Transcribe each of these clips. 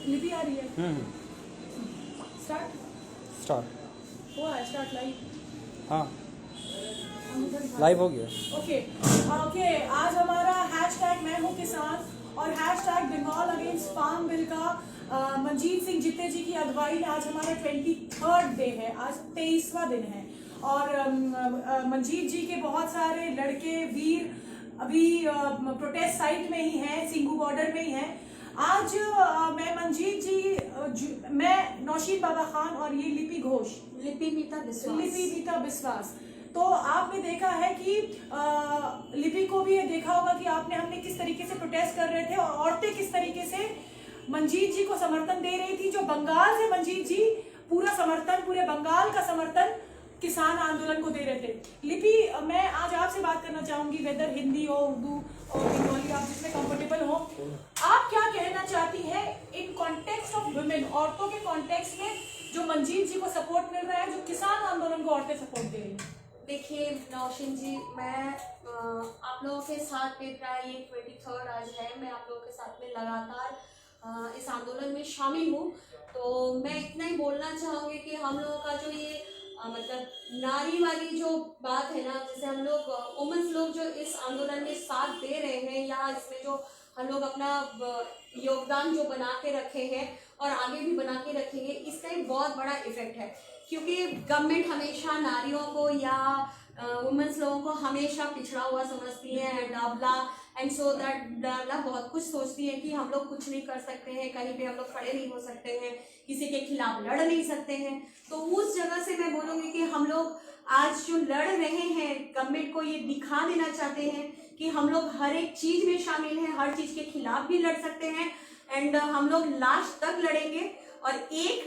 लिपि आ रही है। स्टार्ट स्टार्ट हुआ है, स्टार्ट लाइव। हाँ लाइव हो गया। ओके ओके, आज हमारा हैशटैग मैं हूँ किसान और hashtag Bengal against farm bill का मंजीत सिंह जित्ते जी की अगुवाई में आज हमारा 23rd डे है, आज 23वां दिन है। और मंजीत जी के बहुत सारे लड़के वीर अभी प्रोटेस्ट साइट में ही हैं, सिंघू बॉर्डर में ही हैं। आज मैं मंजीत जी, मैं नौशीद बाबा खान और ये लिपि घोष, लिपि मीता विश्वास। तो आपने देखा है कि लिपि को भी देखा होगा कि हमने किस तरीके से प्रोटेस्ट कर रहे थे और औरतें किस तरीके से मंजीत जी को समर्थन दे रही थी। जो बंगाल से मंजीत जी पूरा समर्थन, पूरे बंगाल का समर्थन किसान आंदोलन को दे रहे थे। लिपि, मैं आज आपसे बात करना चाहूंगी, वेदर हिंदी हो, उर्दू और बंगाली, आप जिसमें कंफर्टेबल हो। आप क्या कहना चाहती हैं इन कॉन्टेक्स्ट ऑफ वुमेन, औरतों के कॉन्टेक्स्ट में जो मंजीत जी को सपोर्ट मिल रहा है, जो किसान आंदोलन को औरतें सपोर्ट दे रही हैं? देखिए नौशीन जी, मैं आप लोगों के साथ में प्राय ये 23rd आज है, मैं आप लोगों के साथ में लगातार इस आंदोलन में शामिल हूँ। तो मैं इतना ही बोलना चाहूँगी कि हम लोगों का जो ये मतलब नारी वाली जो बात है ना, जैसे हम लोग वुमेन्स लोग जो इस आंदोलन में साथ दे रहे हैं या इसमें जो हम लोग अपना योगदान जो बना के रखे हैं और आगे भी बना के रखेंगे, इसका एक बहुत बड़ा इफेक्ट है। क्योंकि गवर्नमेंट हमेशा नारियों को या वुमेन्स लोगों को हमेशा पिछड़ा हुआ समझती है एंड अबला एंड सो दैट बहुत कुछ सोचती है कि हम लोग कुछ नहीं कर सकते हैं, कहीं पे हम लोग खड़े नहीं हो सकते हैं, किसी के खिलाफ लड़ नहीं सकते हैं। तो उस जगह से मैं बोलूँगी कि हम लोग आज जो लड़ रहे हैं, गवर्नमेंट को ये दिखा देना चाहते हैं कि हम लोग हर एक चीज़ में शामिल हैं, हर चीज़ के खिलाफ भी लड़ सकते हैं एंड हम लोग लास्ट तक लड़ेंगे। और एक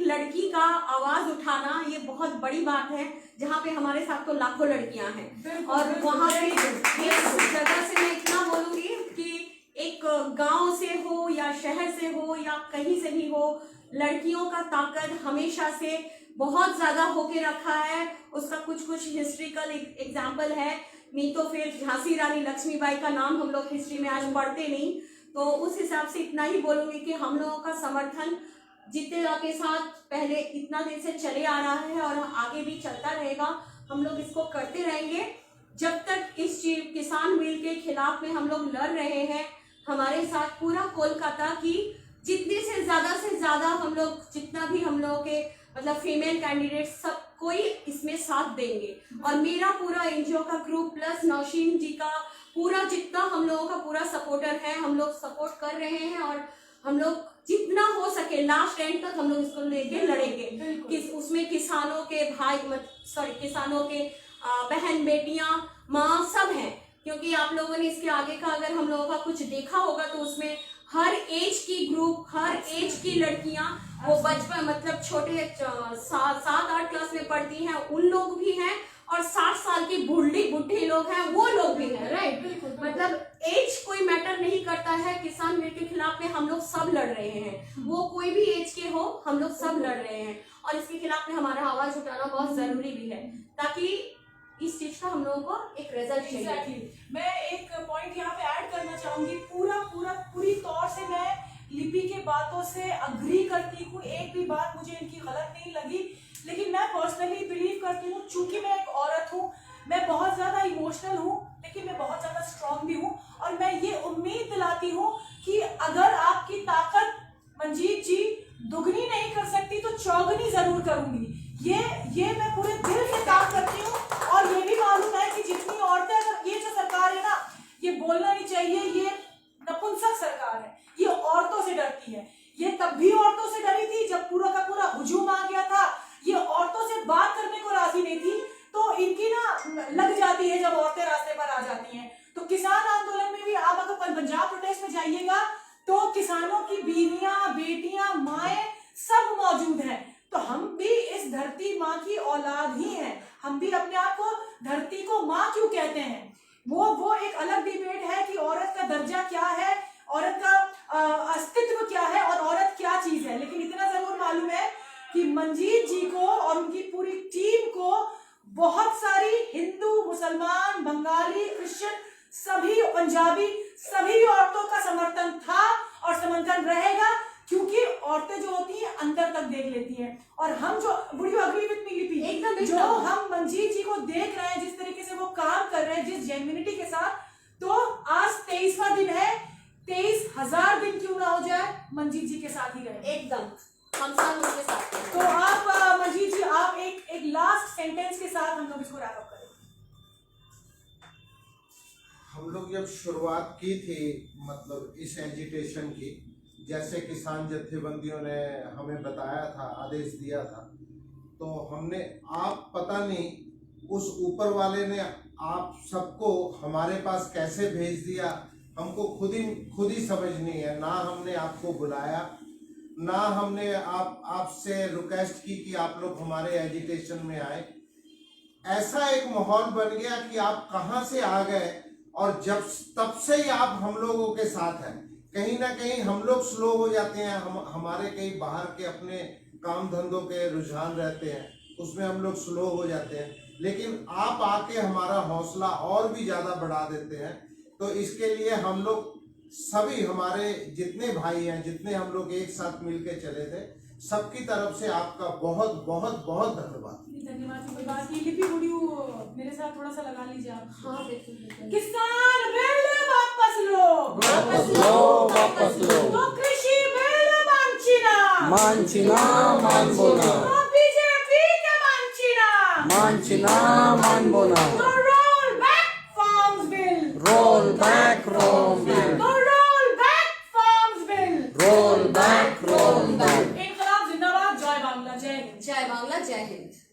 लड़की का आवाज उठाना ये बहुत बड़ी बात है, जहाँ पे हमारे साथ तो लाखों लड़कियां हैं। और वहाँ पे इस जगह से मैं इतना बोलूंगी कि एक गांव से हो या शहर से हो या कहीं से भी हो, लड़कियों का ताकत हमेशा से बहुत ज्यादा होके रखा है। उसका कुछ हिस्ट्रिकल एग्जाम्पल है, नहीं तो फिर झांसी रानी लक्ष्मीबाई का नाम हम लोग हिस्ट्री में आज पढ़ते नहीं। तो उस हिसाब से इतना ही बोलूंगी कि हम लोगों का समर्थन जितने के साथ पहले इतना दिन से चले आ रहा है और आगे भी चलता रहेगा। हम लोग इसको करते रहेंगे जब तक इस किसान बिल के खिलाफ में हम लोग लड़ रहे हैं। हमारे साथ पूरा कोलकाता की जितने से ज्यादा हम लोग, जितना भी हम लोगों के मतलब फीमेल कैंडिडेट, सब कोई इसमें साथ देंगे। और मेरा पूरा एनजीओ का ग्रुप प्लस नौशीन जी का पूरा जितना हम लोगों का पूरा सपोर्टर है, हम लोग सपोर्ट कर रहे हैं और हम लोग जितना हो सके लास्ट एंड तक हम लोग इसको लेके लड़ेंगे। उसमें किसानों के भाई, किसानों के बहन बेटियां माँ सब हैं। क्योंकि आप लोगों ने इसके आगे का अगर हम लोगों का कुछ देखा होगा तो उसमें हर एज की ग्रुप, हर एज की लड़कियां, वो बचपन मतलब छोटे 7-8 क्लास में पढ़ती हैं, उन लोग भी हैं और 60 साल की बुढ़े लोग हैं, वो लोग भी हैं। राइट, मतलब एज कोई मैटर नहीं करता है। किसान बिल के खिलाफ में हम लोग सब लड़ रहे हैं, वो कोई भी एज के हो, हम लोग सब लड़ रहे हैं और इसके खिलाफ में हमारा आवाज उठाना बहुत जरूरी भी है ताकि इस चीज का हम लोगों को एक रिजल्ट चाहिए। मैं एक पॉइंट यहाँ पे ऐड करना चाहूंगी, पूरी तौर से मैं लिपि के बातों से अग्री करती हूँ, एक भी बात मुझे इनकी गलत नहीं लगी। लेकिन मैं पर्सनली बिलीव करती हूँ, चूंकि मैं एक औरत हूँ, मैं बहुत ज्यादा इमोशनल हूँ, लेकिन मैं बहुत ज्यादा स्ट्रांग भी हूँ और मैं ये उम्मीद दिलाती हूँ कि अगर आपकी ताकत मंजीत जी दुगनी नहीं कर सकती तो चौगनी जरूर करूंगी। ये मैं पूरे दिल से काम करती हूँ और ये भी मालूम है कि जितनी औरतें, अगर ये जो सरकार है ना, ये बोलना नहीं चाहिए, ये नपुंसक सरकार है, ये औरतों से डरती है। ये तब भी औरतों से डरी थी जब पूरा का पूरा हुजूम आ गया था, ये औरतों से बात करने को राजी नहीं थी, तो इनकी ना लग जाती है जब औरतें रास्ते पर आ जाती हैं। तो किसान आंदोलन में भी आप अगर पंजाब प्रोटेस्ट में जाइएगा तो किसानों की बीवियां, बेटियां, माएं सब मौजूद हैं। तो हम भी इस धरती माँ की औलाद ही हैं, हम भी अपने आप को धरती को माँ क्यों कहते हैं, वो एक अलग डिबेट है कि औरत का दर्जा क्या है, औरत का अस्तित्व क्या है और औरत क्या चीज है। लेकिन इतना जरूर मालूम है कि मंजीत जी को और उनकी पूरी टीम को बहुत सारी हिंदू, मुसलमान, बंगाली, क्रिश्चियन, सभी पंजाबी, सभी औरतों का समर्थन था और समर्थन रहेगा, क्योंकि औरतें जो होती हैं अंदर तक देख लेती हैं, और हम जो would you agree with me Lipi, एकदम, जो एकदम। हम मंजीत जी को देख रहे हैं, जिस तरीके से वो काम कर रहे हैं, जिस जेन्युइनिटी के साथ, तो आज 23वां दिन है, 23,000 दिन क्यों ना हो जाए, मंजीत जी के साथ ही रहे। एकदम हम सब उनके साथ हैं। तो आप मंजीत जी, आप एक लास्ट सेंटेंस के साथ हम लोग इसको रैप अप करें। हम लोग जब शुरुआत की थी मतलब इस एजिटेशन की, जैसे किसान जत्थेबंदियों ने हमें बताया था, आदेश दिया था, तो हमने, आप पता नहीं उस ऊपर वाले ने आप सबको हमारे पास कैसे भेज दिया, हमको खुद ही समझ नहीं है। ना हमने आपको बुलाया, ना हमने आपसे रिक्वेस्ट की कि आप लोग हमारे एजिटेशन में आए। ऐसा एक माहौल बन गया कि आप कहाँ से आ गए, और तब से ही आप हम लोगों के साथ हैं। कहीं ना कहीं हम लोग स्लो हो जाते हैं, हमारे कई बाहर के अपने काम धंधों के रुझान रहते हैं, उसमें हम लोग स्लो हो जाते हैं, लेकिन आप आके हमारा हौसला और भी ज्यादा बढ़ा देते हैं। तो इसके लिए हम लोग सभी, हमारे जितने भाई हैं, जितने हम लोग एक साथ मिलके चले थे, सबकी तरफ से आपका बहुत बहुत बहुत धन्यवाद। धन्यवाद की कोई बात नहीं। लिपि, वुड यू मेरे साथ थोड़ा सा लगा लीजिए आप। हाँ बिल्कुल। किसान बिल वापस लो, वापस लो, वापस लो। तो कृषि बिल मांचिना, मांचिना मानबोना, तो बीजेपी के मांचिना, मांचिना मानबोना। तो roll back farms bill, roll back Rome bill, तो roll back farms bill, roll back Rome bill. इनकलाब जिंदाबाद, जय बांग्ला, जय हिंद। जय बांग्ला, जय हिंद।